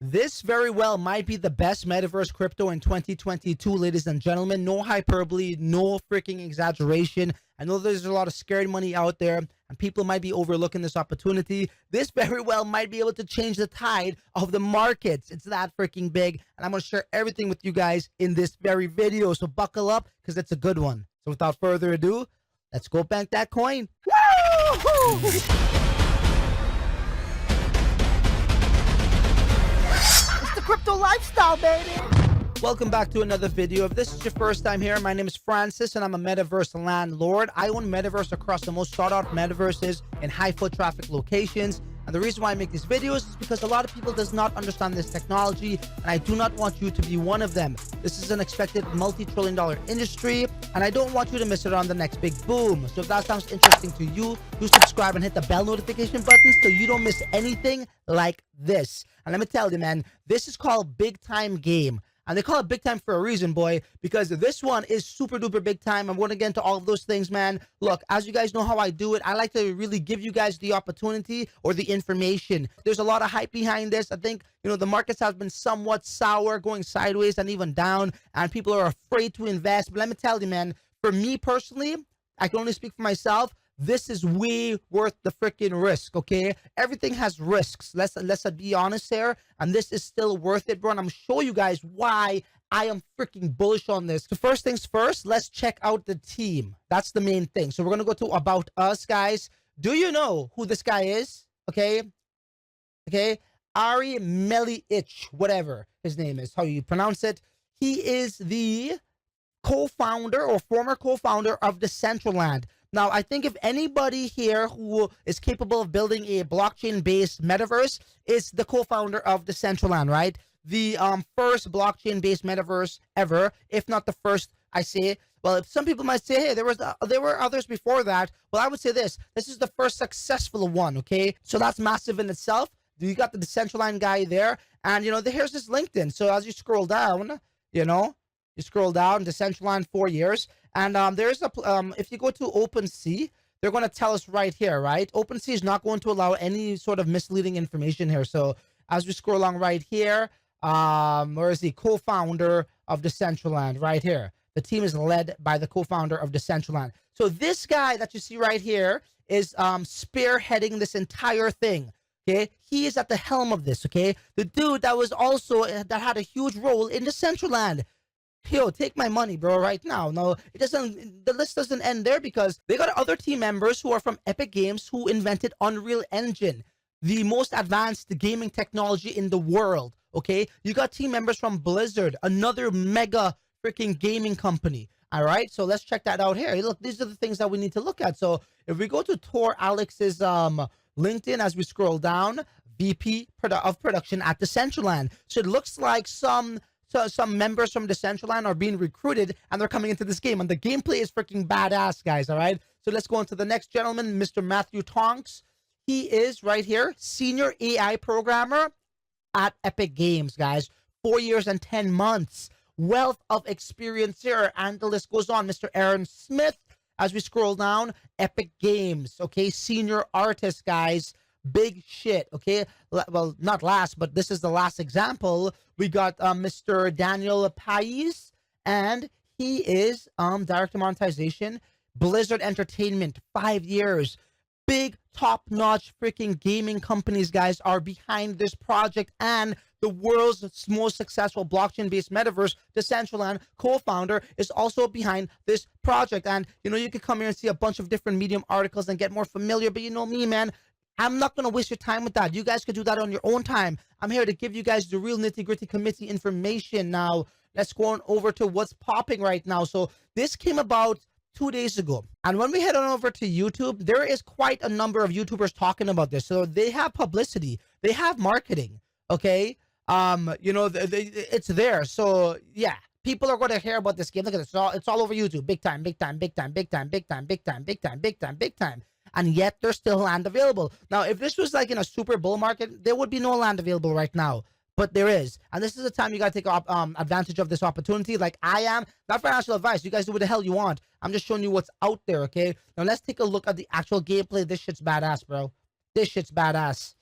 This very well might be the best metaverse crypto in 2022, ladies and gentlemen. No hyperbole, no freaking exaggeration. I know there's a lot of scared money out there and people might be overlooking this opportunity. This very well might be able to change the tide of the markets. It's that freaking big. And I'm going to share everything with you guys in this very video. So buckle up because it's a good one. So without further ado, let's go bank that coin. Woo! Crypto lifestyle, baby. Welcome back to another video. If this is your first time here, my name is Francis and I'm a metaverse landlord. I own metaverse across the most sought out metaverses in high foot traffic locations. And the reason why I make these videos is because a lot of people does not understand this technology, and I do not want you to be one of them. This is an expected multi-trillion-dollar industry, and I don't want you to miss it on the next big boom. So if that sounds interesting to you, do subscribe and hit the bell notification button so you don't miss anything like this. And let me tell you, man, this is called big time game. And they call it big time for a reason, boy, because this one is super duper big time. I'm going to get into all of those things, man. Look, as you guys know how I do it, I like to really give you guys the opportunity or the information. There's a lot of hype behind this. I think, the markets have been somewhat sour, going sideways and even down, and people are afraid to invest. But let me tell you, man, for me personally, I can only speak for myself. This is way worth the freaking risk, okay? Everything has risks. Let's be honest here. And this is still worth it, bro. And I'm show you guys why I am freaking bullish on this. So first things first, let's check out the team. That's the main thing. So we're going to go to About Us, guys. Do you know who this guy is? Okay. Ari Meliich, whatever his name is, how you pronounce it. He is the co-founder or former co-founder of Decentraland. Now, I think if anybody here who is capable of building a blockchain-based metaverse is the co-founder of Decentraland, right? The first blockchain-based metaverse ever, if not the first, I say. Well, if some people might say, hey, there were others before that. Well, I would say this is the first successful one, okay? So that's massive in itself. You got the Decentraland guy there, and, here's his LinkedIn. So as you scroll down, you scroll down, Decentraland 4 years. And there's a, if you go to OpenSea, they're going to tell us right here, right? OpenSea is not going to allow any sort of misleading information here. So as we scroll along right here, where is the co-founder of Decentraland? Right here. The team is led by the co-founder of Decentraland. So this guy that you see right here is spearheading this entire thing. Okay, he is at the helm of this. Okay, the dude that was also that had a huge role in Decentraland. Yo, take my money, bro, right now. No, it doesn't. The list doesn't end there because they got other team members who are from Epic Games who invented Unreal Engine, the most advanced gaming technology in the world. Okay, you got team members from Blizzard, another mega freaking gaming company. All right, so let's check that out here. Look, these are the things that we need to look at. So if we go to Tor Alex's LinkedIn as we scroll down, VP of production at Decentraland. So it looks like some members from Decentraland are being recruited and they're coming into this game. And the gameplay is freaking badass, guys, all right? So let's go on to the next gentleman, Mr. Matthew Tonks. He is right here, senior AI programmer at Epic Games, guys. 4 years and 10 months. Wealth of experience here. And the list goes on. Mr. Aaron Smith, as we scroll down, Epic Games, okay? Senior artist, guys. Big shit, okay? Well, not last, but this is the last example. We got Mr. Daniel Pais, and he is director monetization, Blizzard Entertainment, 5 years. Big top-notch freaking gaming companies, guys, are behind this project, and the world's most successful blockchain-based metaverse, Decentraland co-founder, is also behind this project. And, you can come here and see a bunch of different Medium articles and get more familiar, but you know me, man. I'm not going to waste your time with that. You guys could do that on your own time. I'm here to give you guys the real nitty-gritty committee information. Now, let's go on over to what's popping right now. So this came about 2 days ago. And when we head on over to YouTube, there is quite a number of YouTubers talking about this. So they have publicity. They have marketing. Okay? It's there. So, yeah. People are going to hear about this game. Look at this. It's all over YouTube. Big time, big time, big time, big time, big time, big time, big time, big time, big time. And yet there's still land available. Now, if this was like in a super bull market, there would be no land available right now. But there is. And this is the time you got to take advantage of this opportunity like I am. Not financial advice. You guys do what the hell you want. I'm just showing you what's out there, okay? Now, let's take a look at the actual gameplay. This shit's badass, bro. This shit's badass.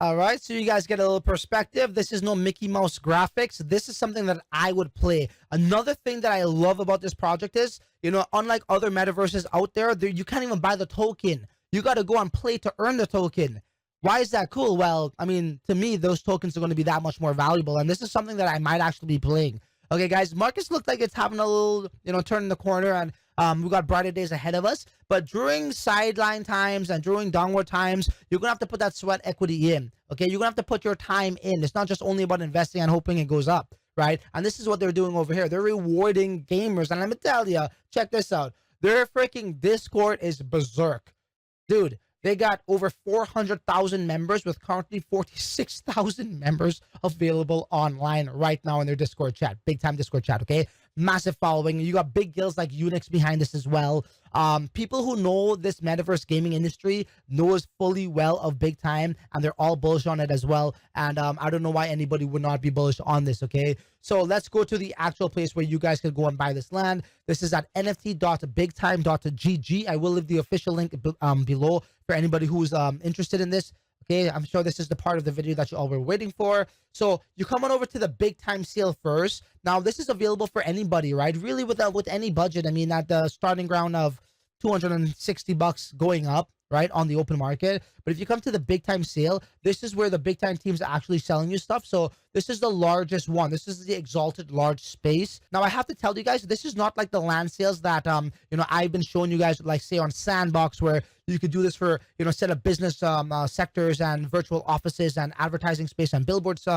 All right, so you guys get a little perspective. This is no Mickey Mouse graphics. This is something that I would play. Another thing that I love about this project is, unlike other metaverses out there, you can't even buy the token. You got to go and play to earn the token. Why is that cool? Well, I mean, to me, those tokens are going to be that much more valuable, and this is something that I might actually be playing. Okay, guys, Marcus looked like it's having a little, turn in the corner, and we got brighter days ahead of us. But during sideline times and during downward times, you're going to have to put that sweat equity in. Okay, you're going to have to put your time in. It's not just only about investing and hoping it goes up, right? And this is what they're doing over here. They're rewarding gamers. And let me tell you, check this out. Their freaking Discord is berserk. Dude, they got over 400,000 members with currently 46,000 members available online right now in their Discord chat. Big time Discord chat, okay? Massive following. You got big gills like Unix behind this as well. People who know this metaverse gaming industry knows fully well of big time, and they're all bullish on it as well. And I don't know why anybody would not be bullish on this, okay? So let's go to the actual place where you guys can go and buy this land. This is at nft.bigtime.gg. I will leave the official link below for anybody who's interested in this. Okay, I'm sure this is the part of the video that you all were waiting for. So you come on over to the big time sale first. Now this is available for anybody, right? Really with any budget. I mean, at the starting ground of $260 going up, right, on the open market. But if you come to the big time sale, this is where the big time teams are actually selling you stuff. So this is the largest one. This is the exalted large space. Now I have to tell you guys, this is not like the land sales that I've been showing you guys, like say on Sandbox, where you could do this for set of business sectors and virtual offices and advertising space and billboards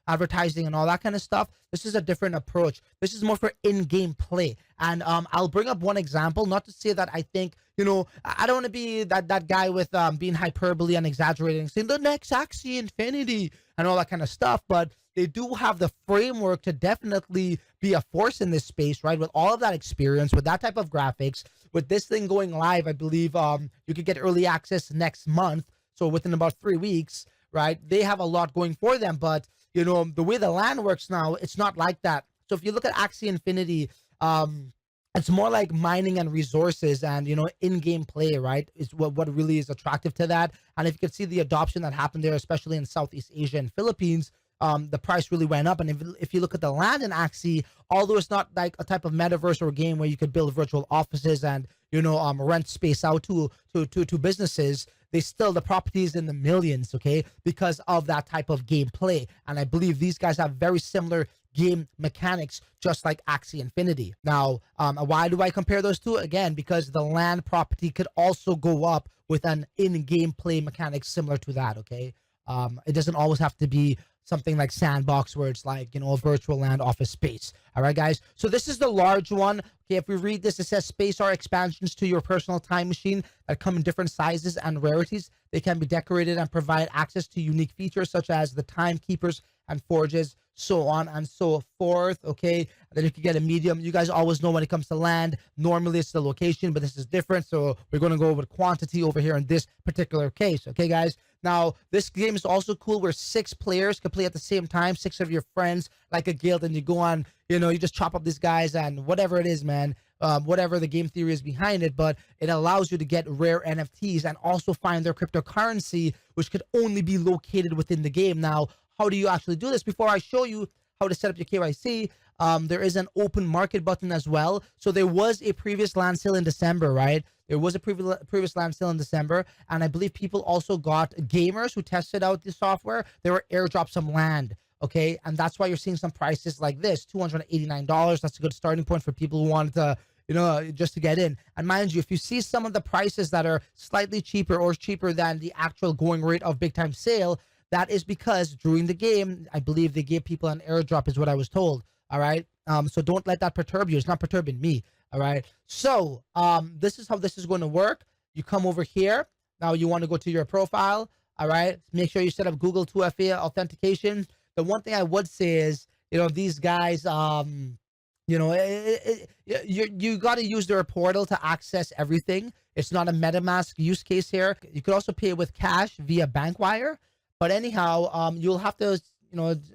advertising and all that kind of stuff. This is a different approach. This is more for in-game play. And I'll bring up one example, not to say that I think, I don't want to be that guy with being hyperbole and exaggerating, saying the next Axie Infinity and all that kind of stuff, but they do have the framework to definitely be a force in this space, right? With all of that experience, with that type of graphics, with this thing going live, I believe you could get early access next month. So within about 3 weeks, right? They have a lot going for them, but the way the land works now, it's not like that. So if you look at Axie Infinity, it's more like mining and resources and, in-game play, right? Is what really is attractive to that. And if you can see the adoption that happened there, especially in Southeast Asia and Philippines, the price really went up. And if you look at the land in Axie, although it's not like a type of metaverse or game where you could build virtual offices and, rent space out to businesses, the property is in the millions, okay, because of that type of gameplay. And I believe these guys have very similar game mechanics, just like Axie Infinity. Now, why do I compare those two? Again, because the land property could also go up with an in-game play mechanic similar to that, okay? It doesn't always have to be something like Sandbox where it's like, a virtual land office space. All right, guys. So this is the large one. Okay, if we read this, it says space are expansions to your personal time machine that come in different sizes and rarities. They can be decorated and provide access to unique features such as the timekeepers and forges, so on and so forth. Okay, then you can get a medium. You guys always know when it comes to land, normally it's the location, but this is different. So we're going to go over quantity over here in this particular case. Okay, guys. Now, this game is also cool where 6 players can play at the same time, 6 of your friends, like a guild, and you go on, you just chop up these guys and whatever it is, man, whatever the game theory is behind it, but it allows you to get rare NFTs and also find their cryptocurrency, which could only be located within the game. Now, how do you actually do this? Before I show you how to set up your KYC, there is an open market button as well. So there was a previous land sale in December, right? There was a previous land sale in December, and I believe people also got gamers who tested out the software. They were airdropped some land, okay? And that's why you're seeing some prices like this, $289. That's a good starting point for people who wanted to, just to get in. And mind you, if you see some of the prices that are slightly cheaper or cheaper than the actual going rate of big time sale, that is because during the game, I believe they gave people an airdrop is what I was told, all right? So don't let that perturb you. It's not perturbing me. All right. So this is how this is going to work. You come over here. Now you want to go to your profile. All right. Make sure you set up Google 2FA authentication. The one thing I would say is, these guys, you got to use their portal to access everything. It's not a MetaMask use case here. You could also pay with cash via bank wire. But anyhow, you'll have to,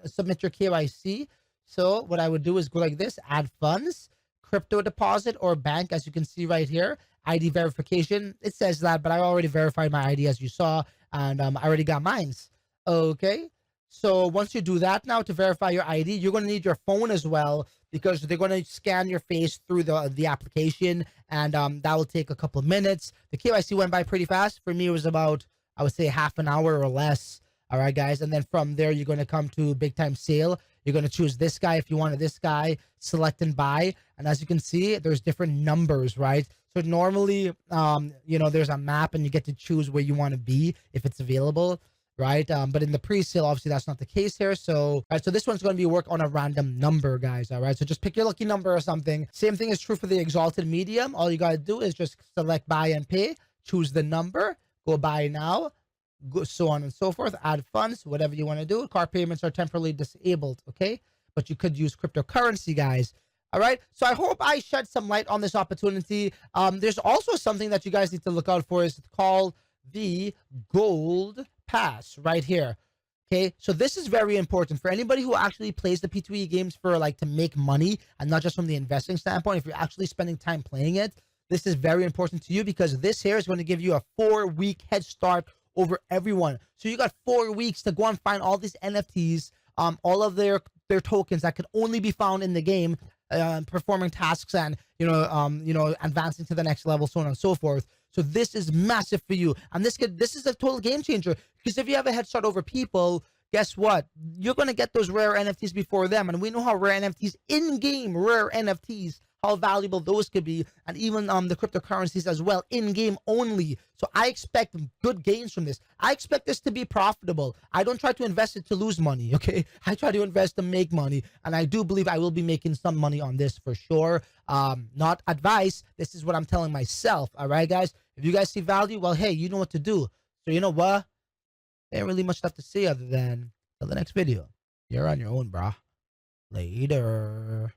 submit your KYC. So what I would do is go like this, add funds, crypto deposit or bank, as you can see right here, ID verification. It says that, but I already verified my ID as you saw, and I already got mines. Okay. So once you do that now to verify your ID, you're going to need your phone as well because they're going to scan your face through the application, and that will take a couple of minutes. The KYC went by pretty fast. For me, it was about, I would say, half an hour or less. All right, guys. And then from there, you're going to come to big time sale. You're going to choose this guy if you wanted this guy, select and buy. And as you can see, there's different numbers, right? So normally, there's a map and you get to choose where you want to be if it's available, right? But in the pre-sale, obviously that's not the case here. So, right, so this one's going to be work on a random number, guys. All right, so just pick your lucky number or something. Same thing is true for the exalted medium. All you got to do is just select buy and pay, choose the number, go buy now, go, so on and so forth, add funds, whatever you want to do. Car payments are temporarily disabled, okay? But you could use cryptocurrency, guys. All right, so I hope I shed some light on this opportunity. There's also something that you guys need to look out for. Is called the gold pass right here. Okay, so this is very important for anybody who actually plays the P2E games for like to make money and not just from the investing standpoint. If you're actually spending time playing it, this is very important to you because this here is going to give you a 4-week head start over everyone. So you got 4 weeks to go and find all these NFTs, all of their tokens that can only be found in the game, performing tasks and advancing to the next level, so on and so forth. So this is massive for you, and this is a total game changer because if you have a head start over people, guess what? You're gonna get those rare NFTs before them, and we know how rare NFTs, in-game rare NFTs, how valuable those could be, and even the cryptocurrencies as well, in-game only. So I expect good gains from this. I expect this to be profitable. I don't try to invest it to lose money, okay? I try to invest to make money, and I do believe I will be making some money on this for sure. Not advice. This is what I'm telling myself, all right, guys? If you guys see value, well, hey, you know what to do. So you know what? There ain't really much left to say other than till the next video. You're on your own, brah. Later.